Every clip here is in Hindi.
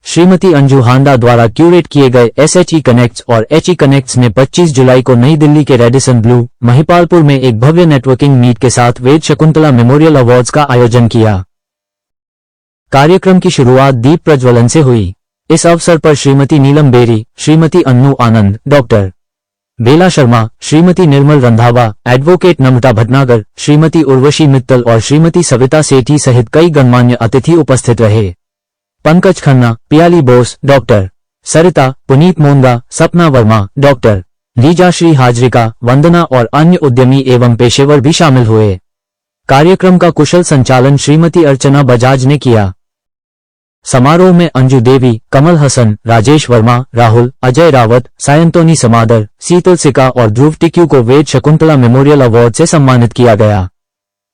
श्रीमती अंजू हांडा द्वारा क्यूरेट किए गए SHE कनेक्ट्स और HE कनेक्ट्स ने 25 जुलाई को नई दिल्ली के रेडिसन ब्लू महिपालपुर में एक भव्य नेटवर्किंग मीट के साथ वेद शकुंतला मेमोरियल अवार्ड्स का आयोजन किया। कार्यक्रम की शुरुआत दीप प्रज्वलन से हुई। इस अवसर पर श्रीमती नीलम बेरी, श्रीमती अन्नू आनंद, डॉक्टर बेला शर्मा, श्रीमती निर्मल रंधावा, एडवोकेट नम्रता भटनागर, श्रीमती उर्वशी मित्तल और श्रीमती सविता सेठी सहित कई गणमान्य अतिथि उपस्थित रहे। पंकज खन्ना, पियाली बोस, डॉक्टर सरिता, पुनीत मोंगा, सपना वर्मा, डॉक्टर लीजा श्री हाजरिका, वंदना और अन्य उद्यमी एवं पेशेवर भी शामिल हुए। कार्यक्रम का कुशल संचालन श्रीमती अर्चना बजाज ने किया। समारोह में अंजू देवी, कमल हसन, राजेश वर्मा, राहुल, अजय रावत, सायंतोनी समादर, शीतल सिका और ध्रुव टिक्यू को वेद शकुंतला मेमोरियल अवार्ड से सम्मानित किया गया।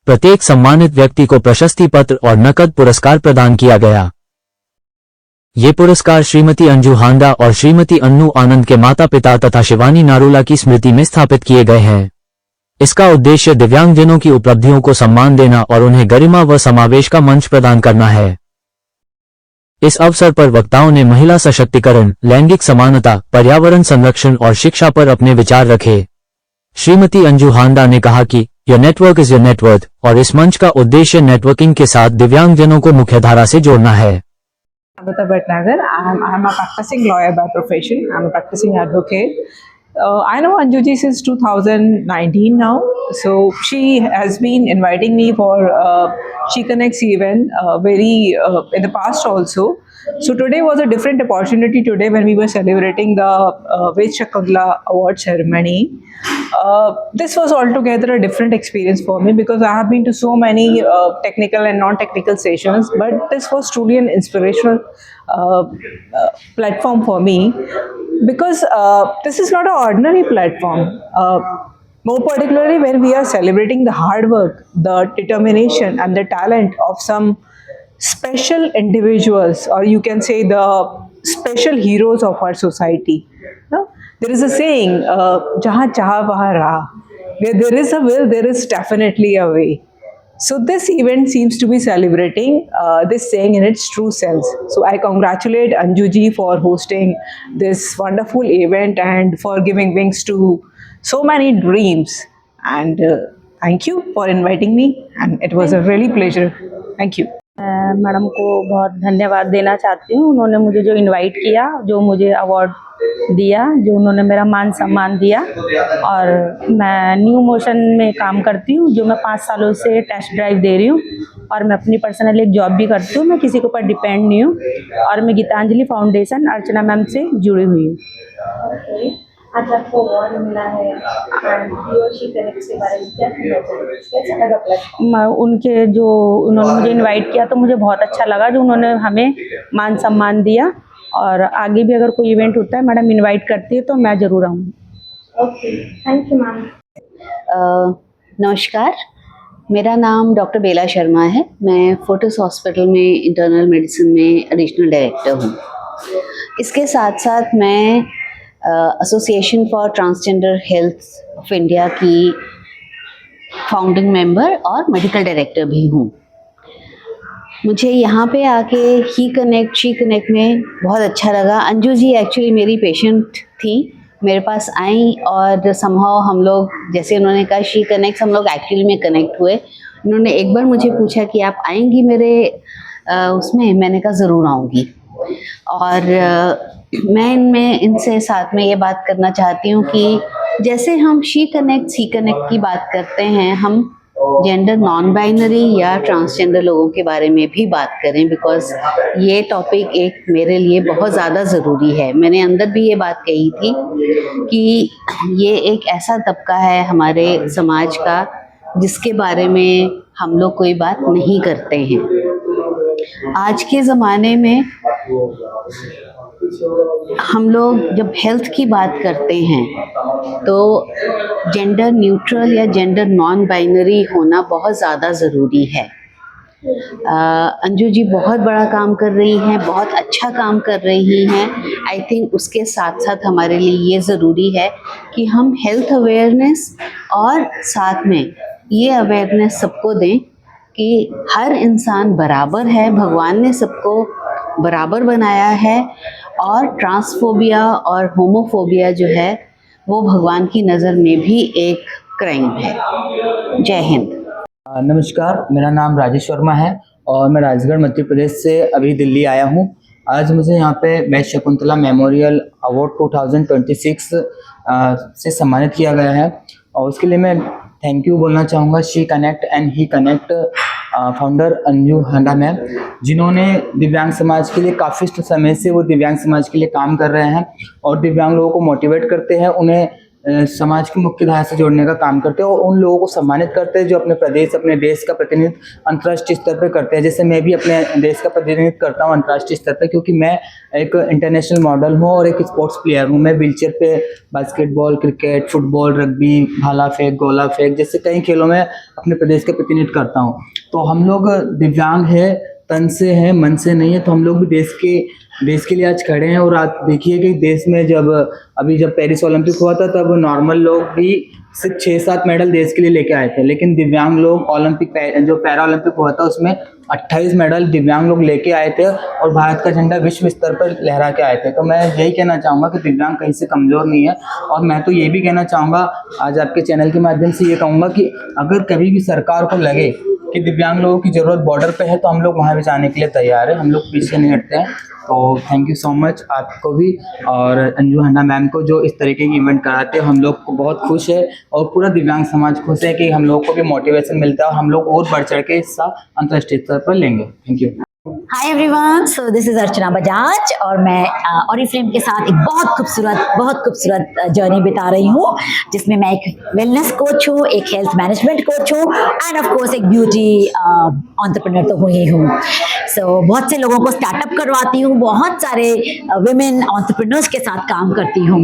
प्रत्येक सम्मानित व्यक्ति को प्रशस्ति पत्र और नकद पुरस्कार प्रदान किया गया। ये पुरस्कार श्रीमती अंजू हांडा और श्रीमती अन्नू आनंद के माता पिता तथा शिवानी नारूला की स्मृति में स्थापित किए गए हैं। इसका उद्देश्य दिव्यांगजनों की उपलब्धियों को सम्मान देना और उन्हें गरिमा व समावेश का मंच प्रदान करना है। इस अवसर पर वक्ताओं ने महिला सशक्तिकरण, लैंगिक समानता, पर्यावरण संरक्षण और शिक्षा पर अपने विचार रखे। श्रीमती अंजू हांडा ने कहा कि your network is your net worth और इस मंच का उद्देश्य नेटवर्किंग के साथ दिव्यांगजनों को मुख्यधारा से जोड़ना है। Namrata Bhatnagar. I'm a practicing lawyer by profession. I'm a practicing advocate. I know Anjuji since 2019 now. So she has been inviting me for She Connects event in the past also. So today was a different opportunity today when we were celebrating the Ved Shkuntala award ceremony. This was altogether a different experience for me because I have been to so many technical and non-technical sessions, but this was truly an inspirational platform for me because this is not an ordinary platform. More particularly when we are celebrating the hard work, the determination and the talent of some special individuals, or you can say the special heroes of our society. There is a saying, "Jahan chaha wahan raah." Where there is a will, there is definitely a way. So this event seems to be celebrating this saying in its true sense. So I congratulate Anju ji for hosting this wonderful event and for giving wings to so many dreams. And thank you for inviting me. And it was a really pleasure. Thank you. Madam को बहुत धन्यवाद देना चाहती हूँ। उन्होंने मुझे जो इनवाइट किया, जो मुझे अवार्ड दिया, जो उन्होंने मेरा मान सम्मान दिया। और मैं न्यू मोशन में काम करती हूँ, जो मैं 5 सालों से टेस्ट ड्राइव दे रही हूँ और मैं अपनी पर्सनल एक जॉब भी करती हूँ। मैं किसी के ऊपर डिपेंड नहीं हूँ और मैं गीतांजलि फाउंडेशन अर्चना मैम से जुड़ी हुई हूँ। आज आपको अवार्ड मिला है शी कनेक्ट्स के बारे में क्या कहना चाहिए? कैसा लगा प्लेटफॉर्म? उनके जो उन्होंने मुझे इनवाइट किया तो मुझे बहुत अच्छा लगा जो उन्होंने हमें मान सम्मान दिया। और आगे भी अगर कोई इवेंट होता है, मैडम इनवाइट करती है तो मैं ज़रूर आऊँगी। Okay, thank you ma'am. नमस्कार, मेरा नाम डॉक्टर बेला शर्मा है। मैं फोर्टिस हॉस्पिटल में इंटरनल मेडिसिन में एडिशनल डायरेक्टर हूँ। इसके साथ साथ मैं association for transgender health of India की फाउंडिंग मेंबर और मेडिकल डायरेक्टर भी हूँ। मुझे यहाँ पे आके शी कनेक्ट में बहुत अच्छा लगा। अंजू जी एक्चुअली मेरी पेशेंट थी, मेरे पास आई और समहाउ हम लोग, जैसे उन्होंने कहा शी कनेक्ट, हम लोग एक्चुअली में कनेक्ट हुए। उन्होंने एक बार मुझे पूछा कि आप आएंगी मेरे उसमें, मैंने कहा ज़रूर आऊँगी। और मैं इनसे साथ में ये बात करना चाहती हूँ कि जैसे हम शी कनेक्ट की बात करते हैं, हम जेंडर नॉन बाइनरी या ट्रांसजेंडर लोगों के बारे में भी बात करें, बिकॉज ये टॉपिक एक मेरे लिए बहुत ज़्यादा ज़रूरी है। मैंने अंदर भी ये बात कही थी कि ये एक ऐसा तबका है हमारे समाज का जिसके बारे में हम लोग कोई बात नहीं करते हैं। आज के ज़माने में हम लोग जब हेल्थ की बात करते हैं तो जेंडर न्यूट्रल या जेंडर नॉन बाइनरी होना बहुत ज़्यादा ज़रूरी है। अंजू जी बहुत बड़ा काम कर रही हैं, बहुत अच्छा काम कर रही हैं। आई थिंक उसके साथ साथ हमारे लिए ये ज़रूरी है कि हम हेल्थ अवेयरनेस और साथ में ये अवेयरनेस सबको दें कि हर इंसान बराबर है, भगवान ने सबको बराबर बनाया है और ट्रांसफोबिया और होमोफोबिया जो है वो भगवान की नज़र में भी एक क्राइम है। जय हिंद। नमस्कार, मेरा नाम राजेश वर्मा है और मैं राजगढ़ मध्य प्रदेश से अभी दिल्ली आया हूँ। आज मुझे यहाँ पे बेस्ट शकुंतला मेमोरियल अवार्ड 2026 से सम्मानित किया गया है और उसके लिए मैं थैंक यू बोलना चाहूँगा She Connect and He Connect founder Anju Handa ma'am, जिन्होंने दिव्यांग समाज के लिए काफ़ी समय से वो दिव्यांग समाज के लिए काम कर रहे हैं और दिव्यांग लोगों को मोटिवेट करते हैं, उन्हें समाज की मुख्य धारा से जोड़ने का काम करते हैं और उन लोगों को सम्मानित करते हैं जो अपने प्रदेश अपने देश का प्रतिनिधित्व अंतर्राष्ट्रीय स्तर पर करते हैं। जैसे मैं भी अपने देश का प्रतिनिधित्व करता हूँ अंतर्राष्ट्रीय स्तर पर, क्योंकि मैं एक इंटरनेशनल मॉडल हूँ और एक स्पोर्ट्स प्लेयर हूँ। मैं व्हीलचेयर पे बास्केटबॉल, क्रिकेट, फुटबॉल, रग्बी, भाला फेंक, गोला फेंक जैसे कई खेलों में अपने प्रदेश का प्रतिनिधित्व करता हूँ। तो हम लोग दिव्यांग है, तन से है, मन से नहीं है, तो हम लोग भी देश के लिए आज खड़े हैं। और आप देखिए कि देश में जब पेरिस ओलंपिक हुआ था तब नॉर्मल लोग भी सिर्फ 6-7 मेडल देश के लिए लेके आए थे, लेकिन दिव्यांग लोग जो पैरा ओलंपिक हुआ था उसमें 28 मेडल दिव्यांग लोग लेके आए थे और भारत का झंडा विश्व स्तर पर लहरा के आए थे। तो मैं यही कहना चाहूँगा कि दिव्यांग कहीं से कमज़ोर नहीं है। और मैं तो ये भी कहना चाहूँगा, आज आपके चैनल के माध्यम से ये कहूँगा कि अगर कभी भी सरकार को लगे कि दिव्यांग लोगों की ज़रूरत बॉर्डर पे है तो हम लोग वहाँ भी जाने के लिए तैयार है, हम लोग पीछे नहीं हटते हैं। तो थैंक यू सो मच आपको भी और अंजू हांडा मैम को जो इस तरीके की इवेंट कराते हैं। हम लोग को बहुत खुश है और पूरा दिव्यांग समाज खुश है कि हम लोग को भी मोटिवेशन मिलता है और हम लोग और बढ़ चढ़ के हिस्सा अंतर्राष्ट्रीय स्तर पर लेंगे। Thank you. Hi everyone, so this is Archana Bajaj और मैं ऑरिफ्लेम के साथ एक बहुत खूबसूरत जर्नी बिता रही हूँ, जिसमें मैं एक वेलनेस कोच हूँ, एक हेल्थ मैनेजमेंट कोच हूँ एंड ऑफ कोर्स एक ब्यूटी एंटरप्रेन्योर तो हुई हूँ। सो बहुत से लोगों को स्टार्टअप करवाती हूँ, बहुत सारे वुमेन एंटरप्रेन्योर्स के साथ काम करती हूँ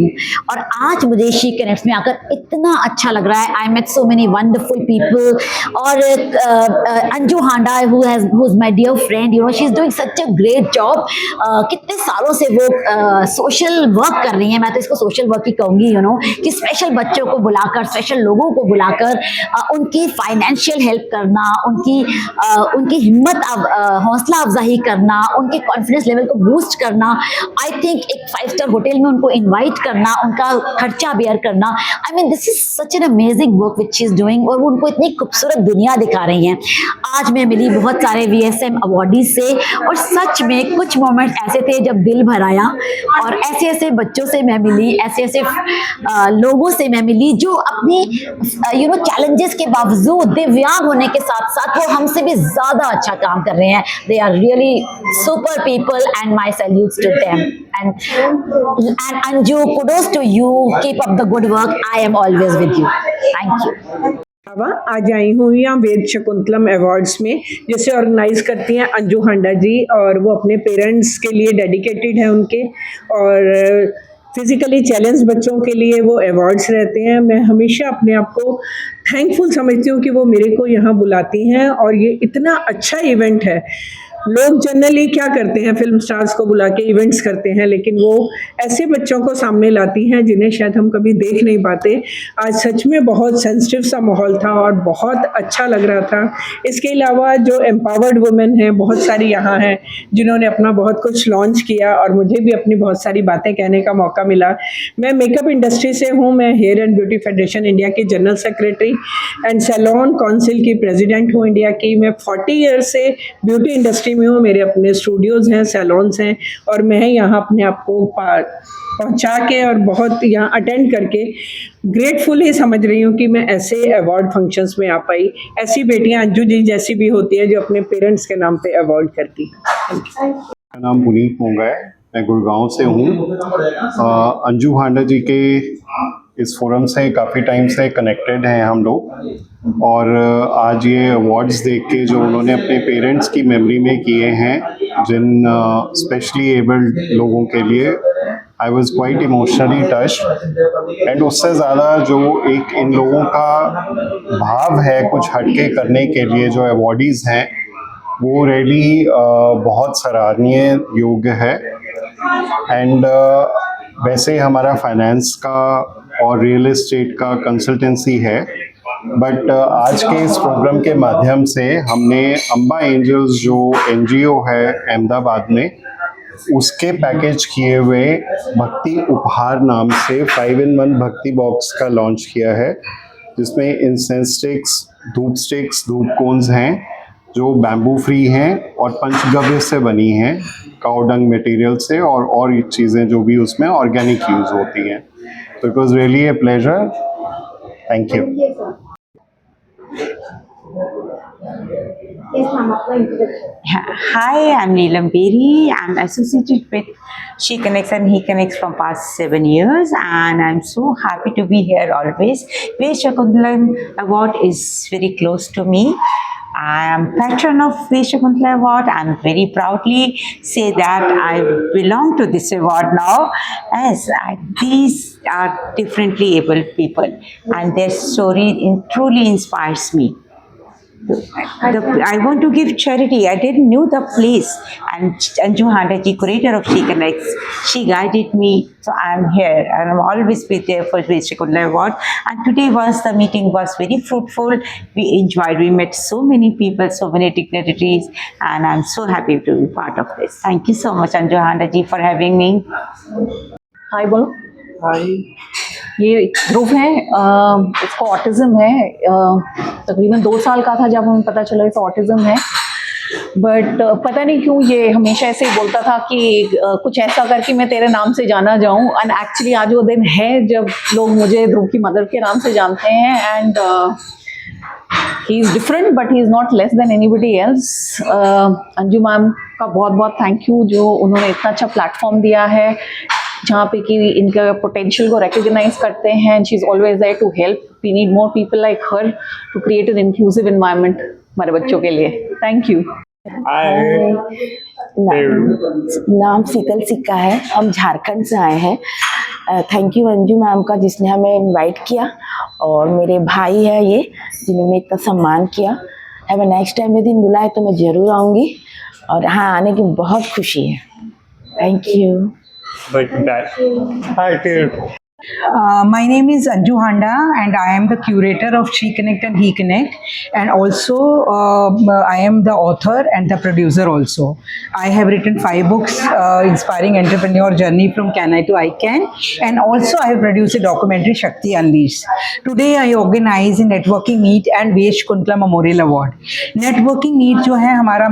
और आज मुझे शी कनेक्ट्स में आकर इतना अच्छा लग रहा है। I met so many wonderful people और Anju Handa who is my dear friend, you know she is doing such a great job. कितने सालों से वो सोशल वर्क कर रही हैं, मैं तो इसको सोशल वर्क ही कहूँगी, यू नो, कि स्पेशल बच्चों को बुलाकर, स्पेशल लोगों को बुलाकर उनकी फाइनेंशियल हेल्प करना, उनकी हिम्मत हौसला अफजाई करना, उनके कॉन्फिडेंस लेवल को बूस्ट करना। आई थिंक एक 5 स्टार होटल में उनको इन्वाइट करना, उनका खर्चा बेयर करना, I mean this is such an amazing work which she is doing और वो उनको इतनी खूबसूरत दुनिया दिखा रही हैं। आज मैं मिली बहुत सारे VSM अवॉर्डीज से और सच में कुछ मोमेंट्स ऐसे थे जब दिल भर आया और ऐसे ऐसे बच्चों से मैं मिली, ऐसे ऐसे लोगों से मैं मिली जो अपने यू नो चैलेंजेस के बावजूद दिव्यांग होने के साथ साथ वो हमसे भी ज्यादा अच्छा काम कर रहे हैं। They are really super people and my salutes to them and Anju, kudos to you, keep up the good work, I am always with you, thank you. आज आई हूँ यहाँ वेद शकुंतलम अवार्ड्स में, जिसे ऑर्गेनाइज करती हैं अंजू हांडा जी और वो अपने पेरेंट्स के लिए डेडिकेटेड है उनके और फिजिकली चैलेंज बच्चों के लिए वो अवार्ड्स रहते हैं। मैं हमेशा अपने आप को थैंकफुल समझती हूँ कि वो मेरे को यहाँ बुलाती हैं और ये इतना अच्छा इवेंट है। लोग जनरली क्या करते हैं, फिल्म स्टार्स को बुला के इवेंट्स करते हैं, लेकिन वो ऐसे बच्चों को सामने लाती हैं जिन्हें शायद हम कभी देख नहीं पाते। आज सच में बहुत सेंसिटिव सा माहौल था और बहुत अच्छा लग रहा था। इसके अलावा जो एम्पावर्ड वुमेन हैं बहुत सारी यहाँ हैं जिन्होंने अपना बहुत कुछ लॉन्च किया और मुझे भी अपनी बहुत सारी बातें कहने का मौका मिला। मैं मेकअप इंडस्ट्री से हूँ, मैं hair and beauty federation India की general secretary and salon council की प्रेजिडेंट हूँ इंडिया की। मैं 40 ईयर्स से ब्यूटी इंडस्ट्री में हूँ, मेरे अपने स्टूडियोज हैं, सैलॉन्स हैं और मैं यहाँ अपने आप को पहुँचा के और बहुत यहाँ अटेंड करके ग्रेटफुल ही समझ रही हूँ कि मैं ऐसे अवार्ड फंक्शंस में आ पाई। ऐसी बेटियाँ अंजू जी जैसी भी होती है जो अपने पेरेंट्स के नाम पे अवार्ड करती हैं। मेरा नाम पुनीत मोंगा है, मैं गुड़गांव से हूँ। अंजू हांडा जी के इस फोरम से काफ़ी टाइम से कनेक्टेड हैं हम लोग और आज ये अवार्ड्स देख के जो उन्होंने अपने पेरेंट्स की मेमोरी में किए हैं जिन स्पेशली एबल्ड लोगों के लिए, I was quite emotionally touched. And उससे ज़्यादा जो एक इन लोगों का भाव है कुछ हटके करने के लिए जो अवॉर्डीज़ हैं वो रियली बहुत सराहनीय योग्य है। एंड वैसे हमारा फाइनेंस का और रियल एस्टेट का कंसल्टेंसी है, बट आज के इस प्रोग्राम के माध्यम से हमने अम्बा एंजल्स जो NGO है अहमदाबाद में, उसके पैकेज किए हुए भक्ति उपहार नाम से 5-in-1 भक्ति बॉक्स का लॉन्च किया है, जिसमें इंसेंस स्टिक्स, धूप कोन्स हैं जो बैम्बू फ्री हैं और पंचगव्य से बनी हैं, काऊ डंग मटेरियल से, और चीज़ें जो भी उसमें ऑर्गेनिक यूज़ होती हैं। तो it was really a pleasure. Thank you. Hi, I'm Neelam Beri. I'm associated with She Connects and He Connects from past 7 years, and I'm so happy to be here always. Veer Shakuntalam Award is very close to me. I am patron of Veer Shakuntala Award and very proudly say that I belong to this award now, as these are differently able people and their story truly inspires me. I want to give charity. I didn't know the place, and Anju Handa ji, curator of She Connects, she guided me, so I am here and I'm always be there for Veer Shakuntala Award. And today the meeting was very fruitful. We enjoyed. We met so many people, so many dignitaries, and I'm so happy to be part of this. Thank you so much, Anju Handa ji, for having me. हाय बोलो। हाय। ये ध्रुव है, इसको ऑटिज्म है। तकरीबन 2 साल का था जब हमें पता चला इसको ऑटिज्म है, बट पता नहीं क्यों ये हमेशा ऐसे ही बोलता था कि कुछ ऐसा कर कि मैं तेरे नाम से जाना जाऊं। एंड एक्चुअली आज वो दिन है जब लोग मुझे ध्रुव की मदर के नाम से जानते हैं। And he is different but he is not less than anybody else. Anju ma'am का बहुत बहुत थैंक यू, जो उन्होंने इतना अच्छा प्लेटफॉर्म दिया है जहाँ पे कि इनका पोटेंशियल को रिकॉग्नाइज करते हैं। She is always there to help. We need more people like her to create an inclusive environment हमारे बच्चों के लिए। Thank you. नाम शीतल सिक्का है, हम झारखंड से आए हैं। थैंक यू अंजू मैम का जिसने हमें इनवाइट किया, और मेरे भाई है ये जिन्होंने इतना सम्मान किया। है नेक्स्ट टाइम यदि बुलाए तो मैं ज़रूर आऊँगी, और हाँ आने की बहुत खुशी है। Thank you. My name is Anju Handa and I am the curator of She Connect and He Connect, and also I am the author and the producer also. I have written 5 books inspiring entrepreneur journey from Can I to I Can, and also I have produced a documentary Shakti Unleashed. Today I organize a networking meet and Veer Shakuntala Memorial Award. Networking meet जो है हमारा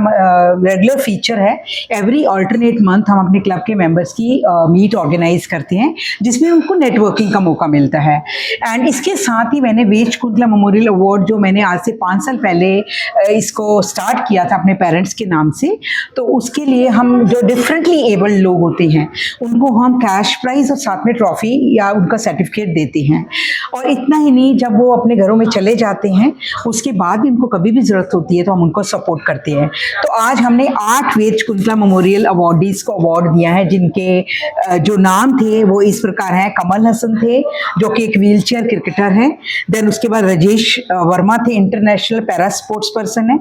रेगुलर फीचर है। एवरी अल्टरनेट मंथ हम अपने क्लब के मेंबर्स की मीट ऑर्गेनाइज करते हैं, जिसमें उनको नेटवर्किंग का मौका मिलता है। एंड इसके साथ ही मैंने वेर शकुंतला मेमोरियल अवार्ड, जो मैंने आज से 5 साल पहले इसको स्टार्ट किया था अपने पेरेंट्स के नाम से, तो उसके लिए हम जो डिफरेंटली एबल्ड लोग होते हैं उनको हम कैश प्राइज़ और साथ में ट्रॉफी या उनका सर्टिफिकेट देते हैं। और इतना ही नहीं, जब वो अपने घरों में चले जाते हैं उसके बाद भी उनको कभी भी ज़रूरत होती है तो हम उनको सपोर्ट करते हैं। तो आज हमने 8 वेर शकुंतला मेमोरियल अवार्डीज़ को अवार्ड दिया है, जिनके जो नाम थे वो इस प्रकार हैं। कमल हसन थे जो कि एक व्हीलचेयर क्रिकेटर हैं। देन उसके बाद राजेश वर्मा थे, इंटरनेशनल पैरा स्पोर्ट्स पर्सन है।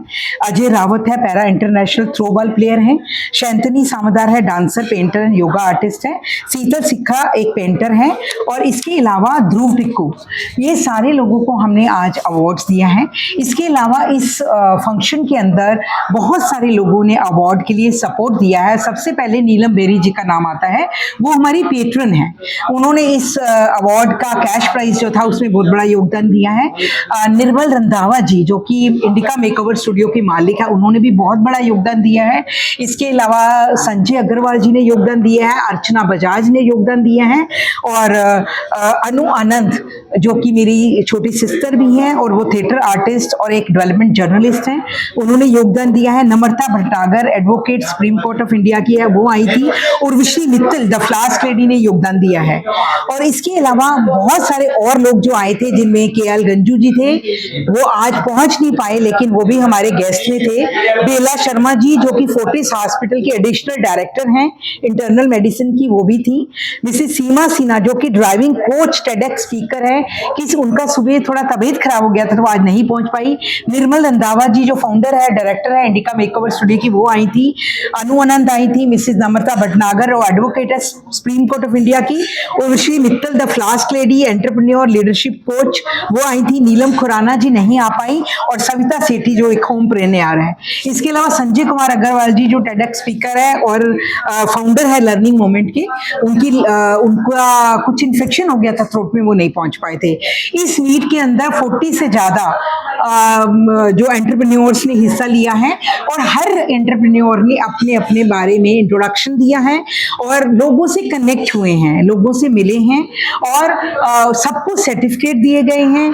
अजय रावत है, पैरा इंटरनेशनल थ्रोबॉल प्लेयर हैं। शैंतनी सामदार है, dancer, painter and yoga artist है। शीतल सिक्का एक पेंटर है, और इसके अलावा ध्रुव टिक्कू। ये सारे लोगों को हमने आज अवार्ड्स दिया है। इसके अलावा इस फंक्शन के अंदर बहुत सारे लोगों ने अवार्ड के लिए सपोर्ट दिया है। सबसे पहले नीलम बेरी जी का नाम आता है, वो हमारी पेट्रन है। उन्होंने इस अवार्ड का कैश प्राइज जो था उसमें बहुत बड़ा योगदान दिया है। निर्मल रंधावा जी जो कि इंडिका मेकओवर स्टूडियो के मालिक है, उन्होंने भी बहुत बड़ा योगदान दिया है। इसके अलावा संजय अग्रवाल जी ने योगदान दिया है, अर्चना बजाज ने योगदान दिया है, और अनु आनंद जो कि मेरी छोटी सिस्टर भी हैं और वो थिएटर आर्टिस्ट और एक डेवलपमेंट जर्नलिस्ट हैं, उन्होंने योगदान दिया है। Namrata Bhatnagar advocate Supreme Court of India की है, वो आई थी। Urvashi Mittal the flask lady ने योगदान दिया है। और इसके अलावा बहुत सारे और लोग जो आए थे, जिनमें KL गंजू जी थे, वो आज पहुंच नहीं पाए लेकिन वो भी हमारे गेस्ट में थे। बेला शर्मा जी जो कि फोर्टिस हॉस्पिटल के एडिशनल डायरेक्टर हैं इंटरनल मेडिसिन की, वो भी थी। मिसेस सीमा सिन्हा जो कि ड्राइविंग कोच टेडेक्स स्पीकर है, कि उनका सुबह थोड़ा तबीयत खराब हो गया था तो आज नहीं पहुंच पाई। निर्मल रंधावा जी जो फाउंडर है, डायरेक्टर है इंडिका मेकओवर स्टूडियो की, वो आई थी। अनु आनंद आई थी। मिसेस नम्रता भट्टागर भटनागर और एडवोकेट है सुप्रीम कोर्ट ऑफ इंडिया की, Urvashi Mittal the flask lady entrepreneur leadership coach वो आई थी, नीलम खुराना जी नहीं आ पाई, और सविता सेठी जो एक होम प्रेन्योर है। इसके अलावा संजय कुमार अग्रवाल जी जो टेडेक्स स्पीकर है और फाउंडर है लर्निंग मोमेंट के, उनका कुछ इन्फेक्शन हो गया था थ्रोट में, वो नहीं पहुंच पाए थे। इस मीट के अंदर 40 से ज़्यादा जो एंटरप्रेन्योर्स ने हिस्सा लिया है और हर एंटरप्रेन्योर ने अपने अपने बारे में इंट्रोडक्शन दिया है और लोगों से कनेक्ट हुए हैं, लोगों से मिले हैं और सबको सर्टिफिकेट दिए गए हैं।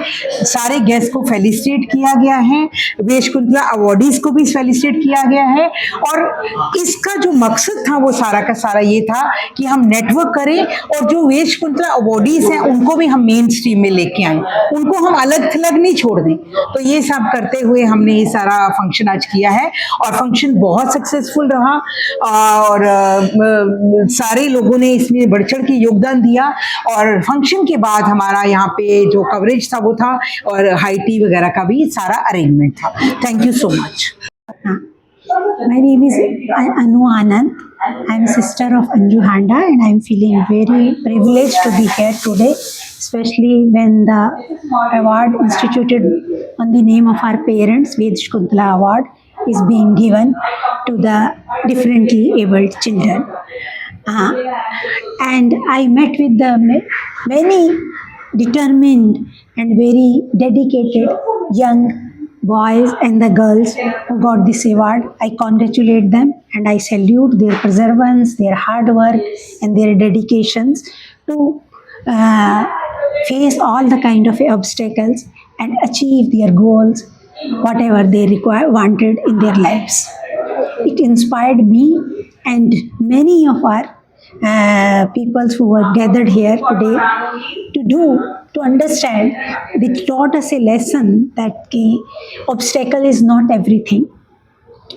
सारे गेस्ट को फेलिसिटेट किया गया है, वेश कुंतला अवॉर्डीज को भी फेलिसिटेट किया गया है। और इसका जो मकसद था वो सारा का सारा ये था कि हम नेटवर्क करें और जो वेश कुंतला अवॉर्डीज हैं उनको भी हम मेन स्ट्रीम में लेके आए, उनको हम अलग थलग नहीं छोड़ दें। तो ये सब करते हुए हमने ये सारा फंक्शन आज किया है और फंक्शन बहुत सक्सेसफुल रहा और सारे लोगों ने इसमें बढ़ चढ़ के योगदान दिया। और फंक्शन के बाद हमारा यहाँ पे जो कवरेज था वो था और हाई टी वगैरह का भी सारा अरेंजमेंट था। Thank you so much. My name is Anu Anand. I am sister of Anju Handa and I am feeling very privileged to be here today, especially when the award instituted on the name of our parents, Ved Shakuntala Award, is being given to the differently abled children. And I met with the many determined and very dedicated young boys and the girls who got this award. I congratulate them and I salute their perseverance, their hard work and their dedications to face all the kind of obstacles and achieve their goals, whatever they wanted in their lives. It inspired me and many of our people who were gathered here today to understand. They taught us a lesson that obstacle is not everything.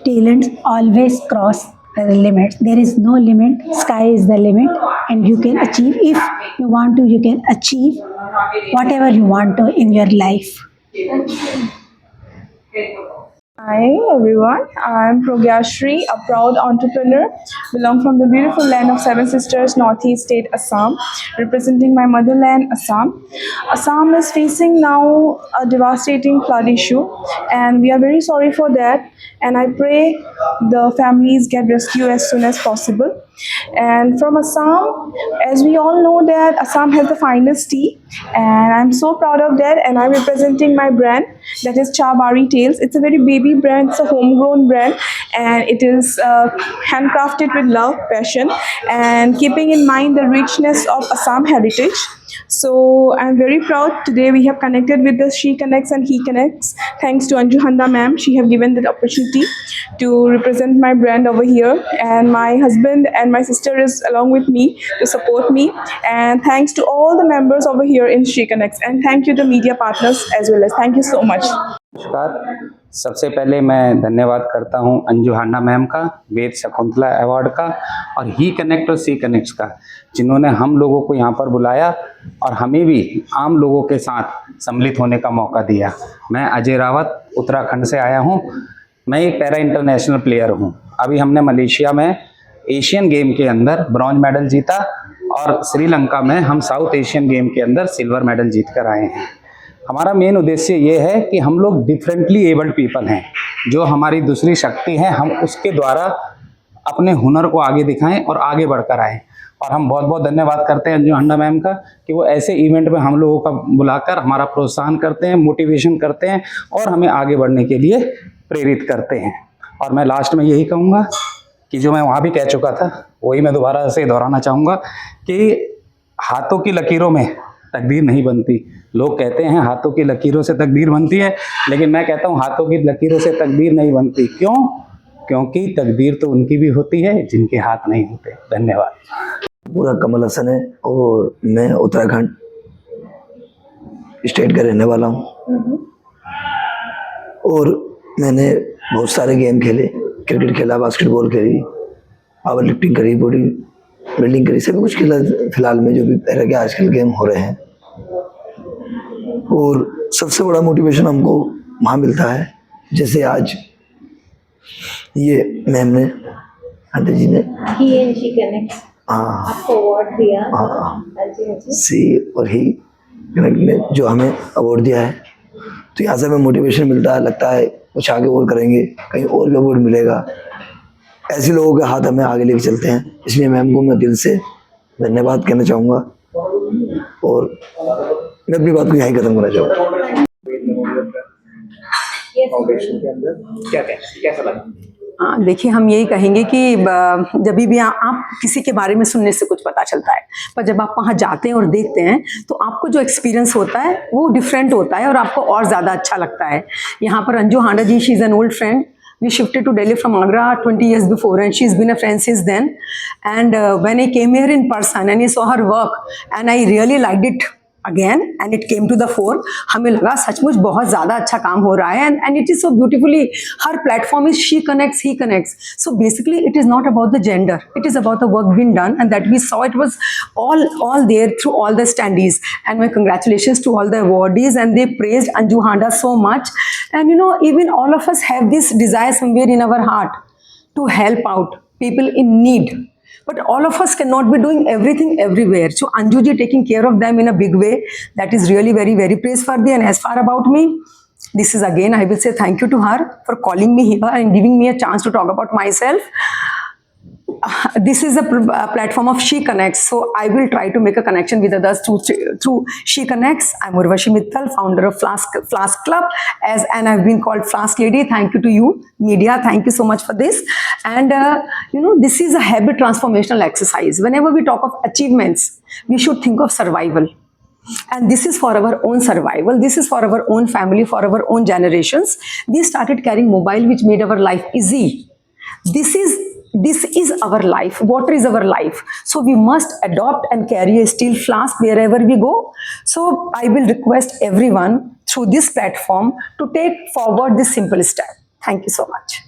Talents always cross the limits. There is no limit. Sky is the limit, and you can achieve. If you want to, you can achieve whatever you want to in your life. Hi everyone, I am Progyashri, a proud entrepreneur, belong from the beautiful land of Seven Sisters, Northeast State, Assam, representing my motherland, Assam. Assam is facing now a devastating flood issue and we are very sorry for that, and I pray the families get rescued as soon as possible. And from Assam, as we all know that Assam has the finest tea and I'm so proud of that, and I'm representing my brand, that is Chabari Tales. It's a very baby brand, it's a homegrown brand and it is handcrafted with love, passion and keeping in mind the richness of Assam heritage. So I'm very proud today we have connected with the She Connects and He Connects. Thanks to Anju Handa ma'am, she have given that opportunity to represent my brand over here, and my husband and my sister is along with me to support me, and thanks to all the members over here in She Connects, and thank you to media partners as well as. Thank you so much. नमस्कार। सबसे पहले मैं धन्यवाद करता हूं अंजू हांडा मैम का, वेद शकुंतला अवार्ड का और ही कनेक्ट और सी कनेक्ट्स का, जिन्होंने हम लोगों को यहां पर बुलाया और हमें भी आम लोगों के साथ सम्मिलित होने का मौका दिया। मैं अजय रावत उत्तराखंड से आया हूं। मैं एक पैरा इंटरनेशनल प्लेयर हूं। अभी हमने मलेशिया में एशियन गेम के अंदर ब्रॉन्ज मेडल जीता और श्रीलंका में हम साउथ एशियन गेम के अंदर सिल्वर मेडल जीत कर आए हैं। हमारा मेन उद्देश्य ये है कि हम लोग डिफरेंटली एबल्ड पीपल हैं, जो हमारी दूसरी शक्ति है हम उसके द्वारा अपने हुनर को आगे दिखाएं और आगे बढ़कर आएँ। और हम बहुत बहुत धन्यवाद करते हैं अंजू हांडा मैम का कि वो ऐसे इवेंट में हम लोगों का बुलाकर हमारा प्रोत्साहन करते हैं, मोटिवेशन करते हैं और हमें आगे बढ़ने के लिए प्रेरित करते हैं। और मैं लास्ट में यही कहूँगा कि जो मैं वहाँ भी कह चुका था वही मैं दोबारा से दोहराना चाहूँगा कि हाथों की लकीरों में तकदीर नहीं बनती। लोग कहते हैं हाथों की लकीरों से तकदीर बनती है, लेकिन मैं कहता हूँ हाथों की लकीरों से तकदीर नहीं बनती। क्यों? क्योंकि तकदीर तो उनकी भी होती है जिनके हाथ नहीं होते। धन्यवाद। पूरा कमल हसन है और मैं उत्तराखंड स्टेट का रहने वाला हूँ और मैंने बहुत सारे गेम खेले, क्रिकेट खेला, बास्केटबॉल खेली, पावर लिफ्टिंग करी, बॉडी बिल्डिंग करी, सभी कुछ खेला फिलहाल में जो भी पैरा के आजकल गेम हो रहे हैं। और सबसे बड़ा मोटिवेशन हमको वहाँ मिलता है, जैसे आज ये मैम ने आंटी जी ने ही एंड शी कनेक्ट हाँ आपको अवार्ड दिया। हाँ सी और ही कनेक्ट ने जो हमें अवार्ड दिया है, तो यहाँ से हमें मोटिवेशन मिलता है, लगता है कुछ आगे और करेंगे, कहीं और भी अवार्ड मिलेगा। ऐसे लोगों के हाथ हमें आगे लेके चलते हैं, इसलिए मैम को मैं दिल से धन्यवाद कहना चाहूँगा और मैं अपनी बात को यहीं खत्म करना चाहूँगा। हाँ, देखिए हम यही कहेंगे कि जब भी आप किसी के बारे में सुनने से कुछ पता चलता है, पर जब आप वहाँ जाते हैं और देखते हैं तो आपको जो एक्सपीरियंस होता है वो डिफरेंट होता है और आपको और ज़्यादा अच्छा लगता है। यहाँ पर Anju Handa ji, she is an old friend. We shifted to Delhi from Agra 20 years before, and she's been a friend since then. And when I came here in person and I saw her work, and I really liked it again, and it came to the fore. हमें लगा सचमुच बहुत ज़्यादा अच्छा काम हो रहा है, and it is so beautifully. Her platform is she connects, he connects. So basically, it is not about the gender. It is about the work being done, and that we saw it was all there through all the standees. And my congratulations to all the awardees, and they praised Anju Handa so much. And you know, even all of us have this desire somewhere in our heart to help out people in need. But all of us cannot be doing everything everywhere. So Anju ji taking care of them in a big way, that is really very, very praiseworthy. And as far about me, this is again, I will say thank you to her for calling me here and giving me a chance to talk about myself. This is a platform of She Connects, so I will try to make a connection with others through She Connects. I'm Urvashi Mittal, founder of Flask Club, and I've been called Flask Lady. Thank you to you, media. Thank you so much for this. And you know, this is a habit transformational exercise. Whenever we talk of achievements, we should think of survival. And this is for our own survival. This is for our own family, for our own generations. We started carrying mobile, which made our life easy. This is our life. Water is our life. So we must adopt and carry a steel flask wherever we go. So I will request everyone through this platform to take forward this simple step. Thank you so much.